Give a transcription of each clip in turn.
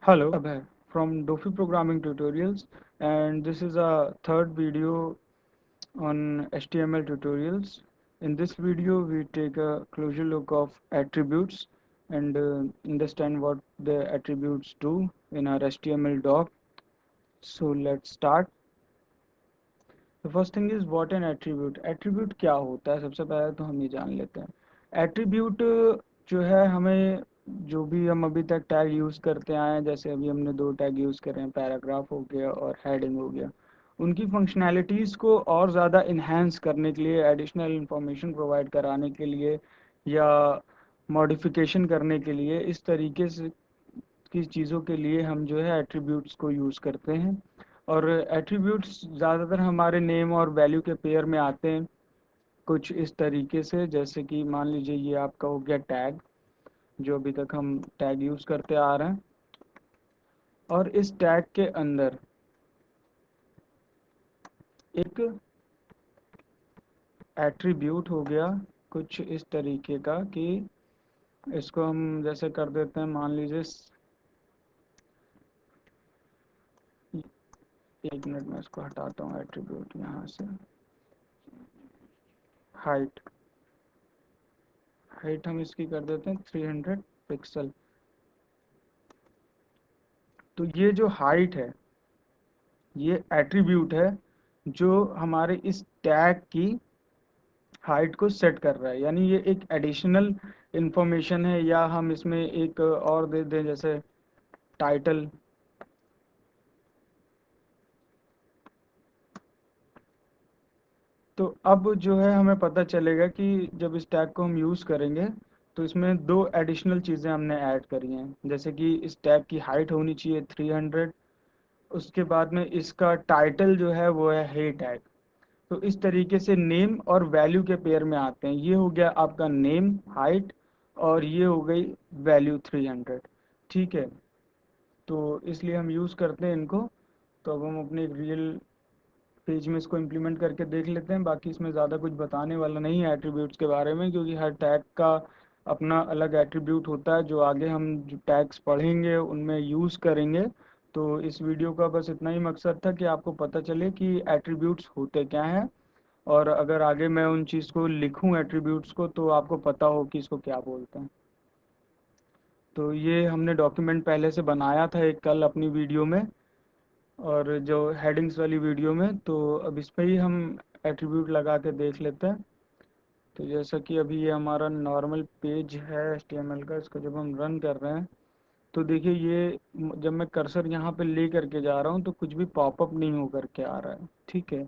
Hello, Abhay from Dofi Programming Tutorials, and this is a third video on HTML tutorials. In this video, we take a closer look of attributes and understand what the attributes do in our HTML doc. So let's start. The first thing is what an attribute. Attribute क्या होता है? सबसे पहले तो हम ये जान लेते हैं। Attribute जो है हमें जो भी हम अभी तक टैग यूज़ करते आए हैं, जैसे अभी हमने दो टैग यूज़ करे हैं, पैराग्राफ हो गया और हेडिंग हो गया, उनकी फंक्शनैलिटीज़ को और ज़्यादा इन्हेंस करने के लिए, एडिशनल इंफॉर्मेशन प्रोवाइड कराने के लिए या मॉडिफिकेशन करने के लिए, इस तरीके से की चीज़ों के लिए हम जो है एट्रीब्यूट्स को यूज़ करते हैं। और एट्रीब्यूट्स ज़्यादातर हमारे नेम और वैल्यू के पेयर में आते हैं कुछ इस तरीके से, जैसे कि मान लीजिए ये आपका हो गया टैग, जो अभी तक हम टैग यूज़ करते आ रहे हैं, और इस टैग के अंदर एक एट्रीब्यूट हो गया कुछ इस तरीके का कि इसको हम जैसे कर देते हैं, मान लीजिए एक मिनट में इसको हटाता हूँ एट्रीब्यूट यहाँ से। हाइट हाइट हम इसकी कर देते हैं 300 पिक्सल। तो ये जो हाइट है ये एट्रीब्यूट है जो हमारे इस टैग की हाइट को सेट कर रहा है, यानी ये एक एडिशनल इंफॉर्मेशन है। या हम इसमें एक और दे दें, जैसे टाइटल। तो अब जो है हमें पता चलेगा कि जब इस टैग को हम यूज़ करेंगे तो इसमें दो एडिशनल चीज़ें हमने ऐड करी हैं, जैसे कि इस टैग की हाइट होनी चाहिए 300, उसके बाद में इसका टाइटल जो है वो है हे टैग। तो इस तरीके से नेम और वैल्यू के पेयर में आते हैं। ये हो गया आपका नेम हाइट, और ये हो गई वैल्यू 300। ठीक है, तो इसलिए हम यूज़ करते हैं इनको। तो अब हम अपने एक रियल पेज में इसको इम्प्लीमेंट करके देख लेते हैं। बाकी इसमें ज़्यादा कुछ बताने वाला नहीं है एट्रीब्यूट्स के बारे में, क्योंकि हर टैग का अपना अलग एट्रीब्यूट होता है जो आगे हम जो टैग्स पढ़ेंगे उनमें यूज़ करेंगे। तो इस वीडियो का बस इतना ही मकसद था कि आपको पता चले कि एट्रीब्यूट्स होते क्या हैं, और अगर आगे मैं उन चीज़ को लिखूं एट्रीब्यूट्स को तो आपको पता हो कि इसको क्या बोलते हैं। तो ये हमने डॉक्यूमेंट पहले से बनाया था एक कल अपनी वीडियो में, और जो हेडिंग्स वाली वीडियो में, तो अब इस पे ही हम एट्रीब्यूट लगा के देख लेते हैं। तो जैसा कि अभी ये हमारा नॉर्मल पेज है HTML का, इसको जब हम रन कर रहे हैं तो देखिए ये जब मैं कर्सर यहाँ पे ले करके जा रहा हूँ तो कुछ भी पॉपअप नहीं हो करके आ रहा है। ठीक है,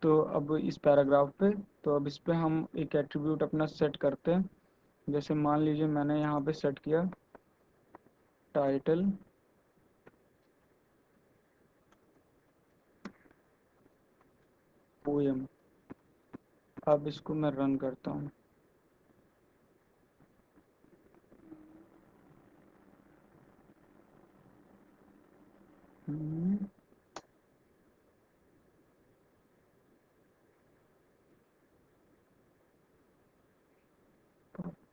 तो अब इस पैराग्राफ पे, तो अब इस पे हम एक एट्रीब्यूट अपना सेट करते हैं। जैसे मान लीजिए मैंने यहाँ पे सेट किया टाइटल पोएम। अब इसको मैं रन करता हूँ। हम्म,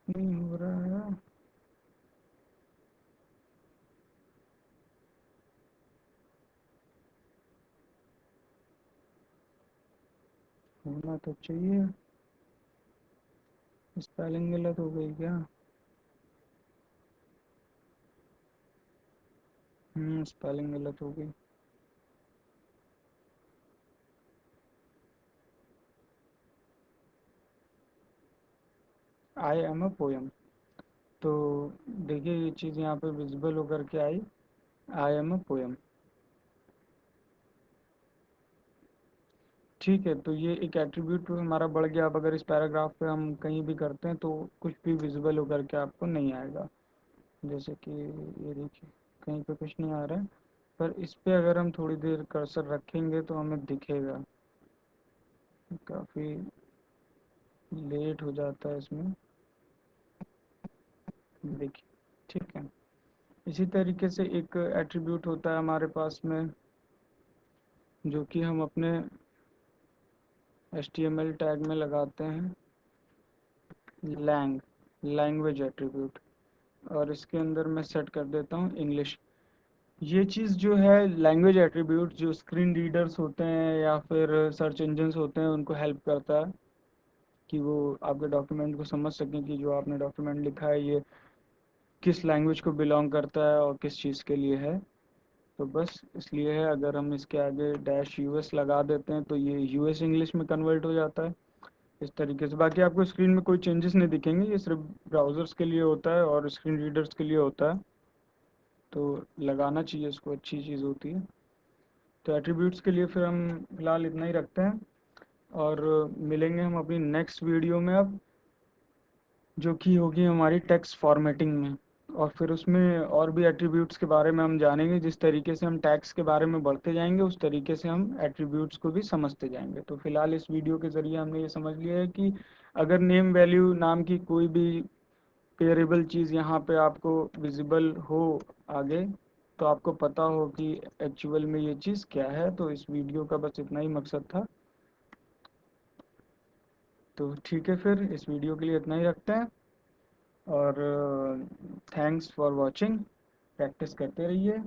नहीं हो रहा है। होना तो चाहिए। स्पेलिंग गलत हो गई क्या? स्पेलिंग गलत हो गई। I am a poem. तो देखिए ये चीज़ यहाँ पे विजिबल होकर के आई, आई एम अ पोएम। ठीक है, तो ये एक एट्रीब्यूट हमारा बढ़ गया। अब अगर इस पैराग्राफ पे हम कहीं भी करते हैं तो कुछ भी विजिबल होकर के आपको नहीं आएगा। जैसे कि ये देखिए कहीं पे कुछ नहीं आ रहा है, पर इस पे अगर हम थोड़ी देर कर्सर रखेंगे तो हमें दिखेगा। काफ़ी लेट हो जाता है इसमें, देखिए। ठीक है, इसी तरीके से एक एट्रीब्यूट होता है हमारे पास में जो कि हम अपने HTML टैग में लगाते हैं, लैंग्वेज एट्रीब्यूट। और इसके अंदर मैं सेट कर देता हूँ इंग्लिश। ये चीज़ जो है लैंग्वेज एट्रीब्यूट जो स्क्रीन रीडर्स होते हैं या फिर सर्च इंजन्स होते हैं उनको हेल्प करता है कि वो आपके डॉक्यूमेंट को समझ सकें कि जो आपने डॉक्यूमेंट लिखा है ये किस लैंग्वेज को बिलोंग करता है और किस चीज़ के लिए है। तो बस इसलिए है, अगर हम इसके आगे डैश यूएस लगा देते हैं तो ये यूएस इंग्लिश में कन्वर्ट हो जाता है इस तरीके से। बाकी आपको स्क्रीन में कोई चेंजेस नहीं दिखेंगे, ये सिर्फ ब्राउज़र्स के लिए होता है और स्क्रीन रीडर्स के लिए होता है, तो लगाना चाहिए इसको, अच्छी चीज़ होती है। तो एट्रीब्यूट्स के लिए फिर हम फिलहाल इतना ही रखते हैं और मिलेंगे हम अपनी नेक्स्ट वीडियो में अब, जो कि होगी हमारी टेक्स्ट फॉर्मेटिंग में। और फिर उसमें और भी एट्रीब्यूट्स के बारे में हम जानेंगे। जिस तरीके से हम टैग्स के बारे में बढ़ते जाएंगे उस तरीके से हम एट्रीब्यूट्स को भी समझते जाएंगे। तो फिलहाल इस वीडियो के ज़रिए हमने ये समझ लिया है कि अगर नेम वैल्यू नाम की कोई भी पेयरेबल चीज़ यहाँ पे आपको विजिबल हो आगे, तो आपको पता हो कि एक्चुअल में ये चीज़ क्या है। तो इस वीडियो का बस इतना ही मकसद था। तो ठीक है, फिर इस वीडियो के लिए इतना ही रखते हैं और थैंक्स फॉर वॉचिंग। प्रैक्टिस करते रहिए।